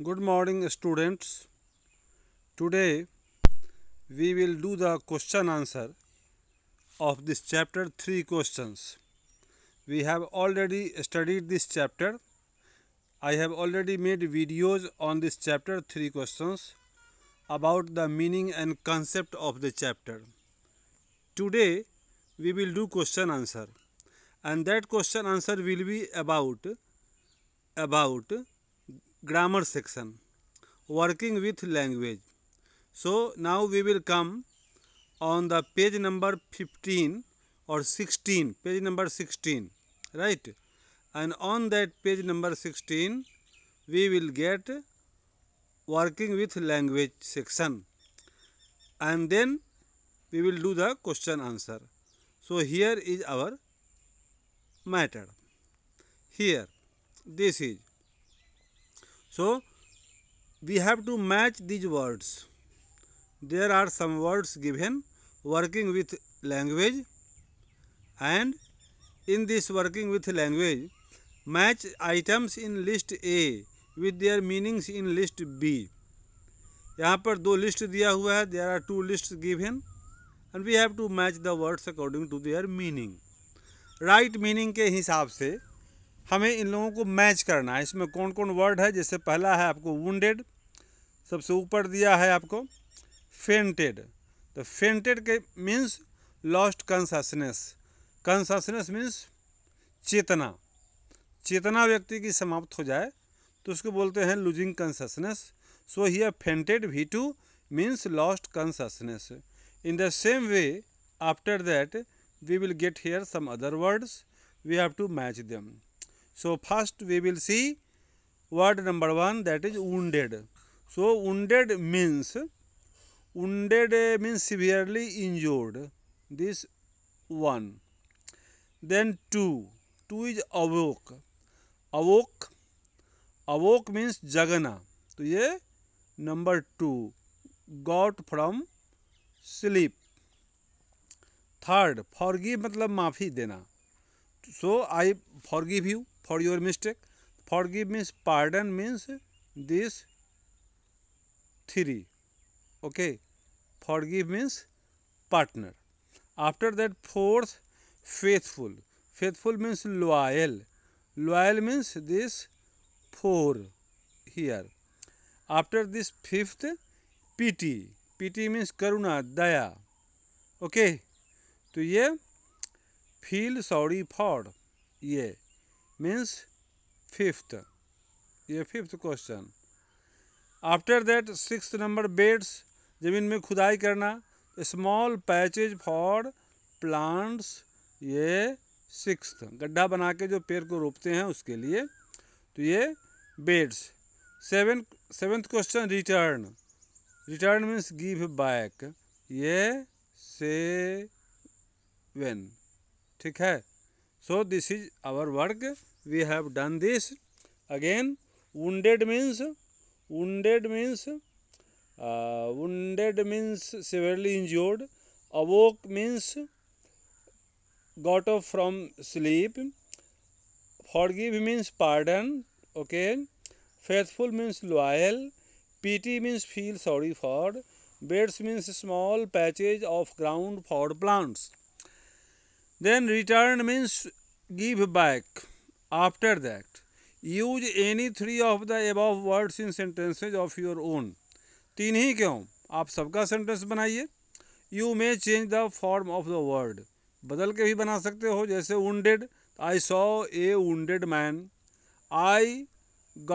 Good morning, students. Today we will do the question answer of this chapter 3 questions. We have already studied this chapter. I have already made videos on this chapter 3 questions about the meaning and concept of the chapter. Today we will do question answer, and that question answer will be about grammar section, working with language. So now we will come on the page number 15 or 16, page number 16, right? And on that page number 16 we will get working with language section, and then we will do the question answer. So here is our matter. Here this is, so we have to match these words. There are some words given working with language, and in this working with language, match items in list A with their meanings in list B. यहाँ पर दो list दिया हुआ है. There are two lists given and we have to match the words according to their meaning. Right meaning के हिसाब से हमें इन लोगों को मैच करना है. इसमें कौन कौन वर्ड है? जैसे पहला है आपको वुंडेड, सबसे ऊपर दिया है आपको फेंटेड. तो फेंटेड के means lost consciousness. Consciousness means चेतना. चेतना व्यक्ति की समाप्त हो जाए तो उसको बोलते हैं losing consciousness. So here fainted V2 means lost consciousness. In the same way after that we will get here some other words. We have to match them. So first we will see word number 1, that is wounded. So wounded means severely injured. This one. Then two is awoke. Awoke means jagana. तो ये number 2, got from sleep. Third forgive मतलब माफ़ी देना. So I forgive you for your mistake. Forgive means pardon means this 3. Okay, forgive means partner. After that fourth faithful. Faithful means loyal. Loyal means this 4 here. After this fifth pity. Pity means करुणा, दया. Okay, तो ये feel sorry for, ये means fifth. ये fifth question. After that six number beds, जमीन में खुदाई करना. स्मॉल पैचेज फॉर प्लांट्स, ये सिक्स. गड्ढा बना के जो पेड़ को रोपते हैं उसके लिए, तो ये beds. Seventh question return. Return means give back, ये से when. ठीक है. So this is our work. We have done this. Again wounded means severely injured. Awoke means got up from sleep. Forgive means pardon. Okay. Faithful means loyal. Pity means feel sorry for. Beds means small patches of ground for plants. Then return means give back. After that, use any 3 of the above words in sentences of your own. 3 ही क्यों, आप सबका sentence बनाइए. You may change the form of the word. बदल के भी बना सकते हो. जैसे wounded, I saw a wounded man. I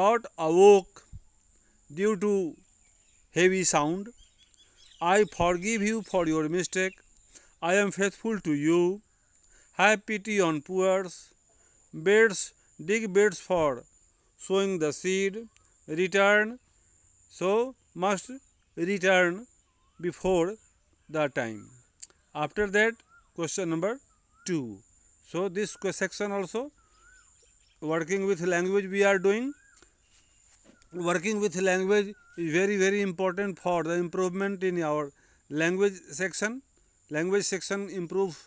got awoke due to heavy sound. I forgive you for your mistake. I am faithful to you. Have pity on poor. Beds, dig beds for sowing the seed. Return, so must return before the time. After that, question number 2. So this section also working with language we are doing. Working with language is very very important for the improvement in our language section. Language section improve.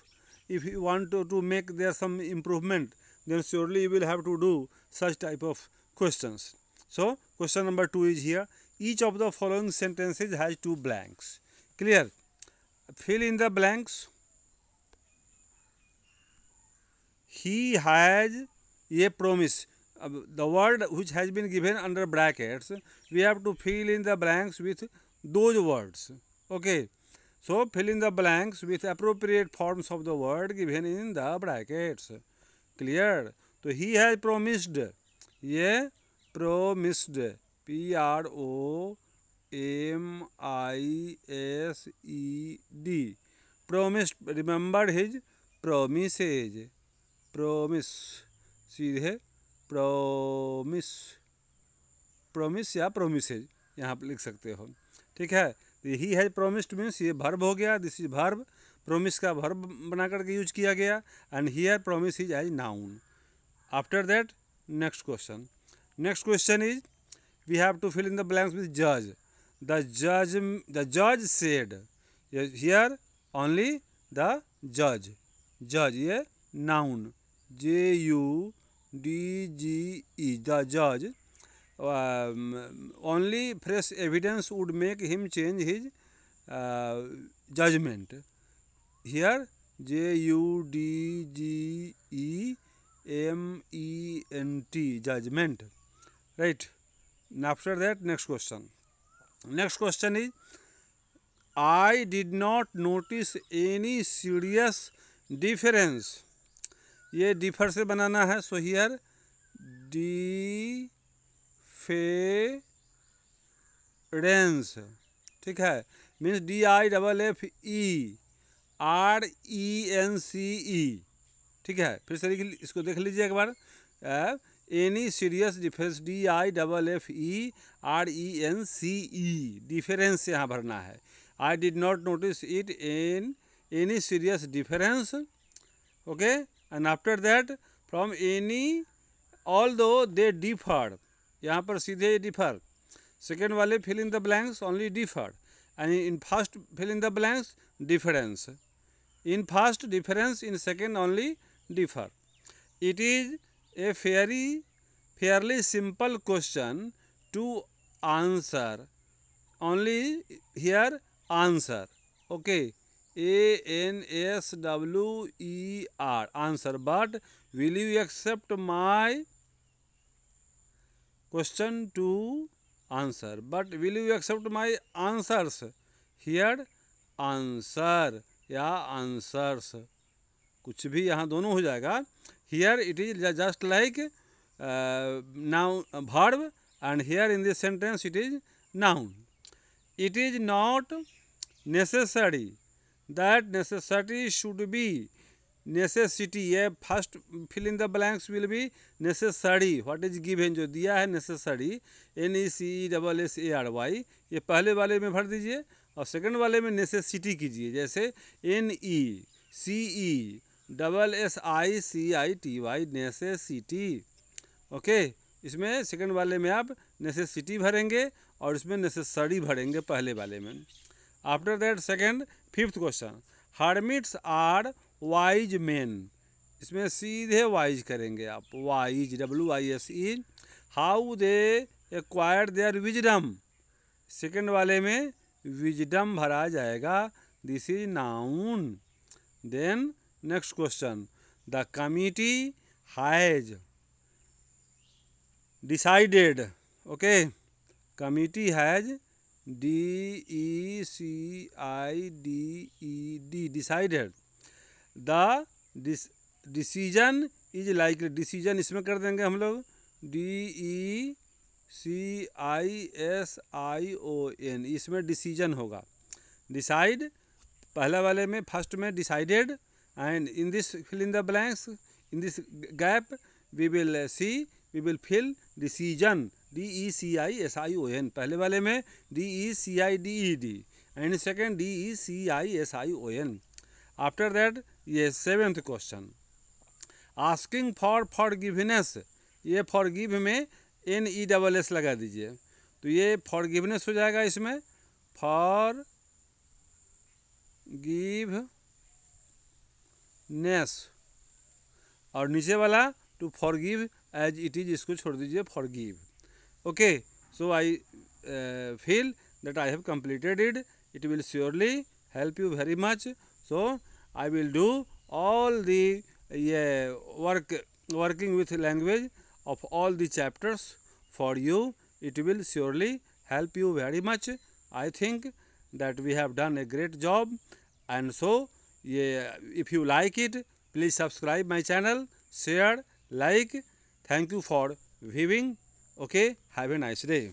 If you want to make there some improvement, then surely you will have to do such type of questions. So question number 2 is here. Each of the following sentences has two blanks. Clear? Fill in the blanks. He has a promise. The word which has been given under brackets, we have to fill in the blanks with those words. Okay. So fill in the blanks with appropriate forms of the word given in the brackets. Clear? So he has promised. ये promised. PROMISED. Promised. Remembered his promises. Promise. सीधे promise. Promise या promises यहाँ पर लिख सकते हो. ठीक है. ही हैज प्रोमिस्ड मीन्स ये वर्ब हो गया. This is verb. प्रोमिस का वर्ब बना करके यूज किया गया. And here promise is as noun. After that next question. Next question is we have to fill in the blanks with जज. The जज सेड. हियर ओनली द जज. जज ये नाउन. JUDGE. द जज. Only fresh evidence would make him change his judgment. Here JUDGEMENT. Judgment. Right. And after that next question. Next question is I did not notice any serious difference. ये differ से बनाना है. So here difference. ठीक है. Means DIFFERENCE. ठीक है. फिर से इसको देख लीजिए एक बार. Any serious difference. DIFFERENCE. Difference यहाँ भरना है. I did not notice it in any serious difference. Okay. And after that from any although they differ. यहाँ पर सीधे differ. सेकेंड वाले fill in the blanks only differ. and in first fill in the blanks difference. In first difference, in second only differ. It is a fairly simple question to answer. Only here answer. Okay. ANSWER. Answer. But will you accept my question to answer? But will you accept my answers? Here answer या answers कुछ भी यहाँ दोनों हो जाएगा. Here it is just like noun verb, and here in this sentence it is noun. It is not necessary that necessity should be necessity. ये first fill in the blanks will be necessary. What is given जो दिया है necessary NECESSARY. ये पहले वाले में भर दीजिए और सेकंड वाले में necessity कीजिए. जैसे NECESSICITY necessity. ओके. इसमें सेकंड वाले में आप necessity भरेंगे और इसमें necessary भरेंगे पहले वाले में. After that second fifth question. Hermits are wise man. इसमें सीधे वाइज करेंगे आप. Wise WISE. How they acquired their wisdom. Second वाले में विजडम भरा जाएगा. This is noun. Then next question. The committee has decided. Okay. Committee has DECIDED. decided. The decision is likely. decision इसमें कर देंगे हम लोग DECISION. इसमें decision होगा. decide पहला वाले में फर्स्ट में decided, and in this fill in the blanks, in this gap we will see, we will fill decision. DECISION. पहले वाले में DECIDED and second DECISION. After that ये seventh question. Asking for forgiveness. ये forgive में NESS लगा दीजिए तो ये फॉरगिवनेस हो जाएगा. इसमें फॉरगिवनेस और नीचे वाला to forgive as it is, इसको छोड़ दीजिए forgive. Okay, so I feel that I have completed it. It will surely help you very much. So I will do all the working with language of all the chapters for you. It will surely help you very much. I think that we have done a great job, and so yeah, if you like it, please subscribe my channel, share, like. Thank you for viewing. Okay, have a nice day.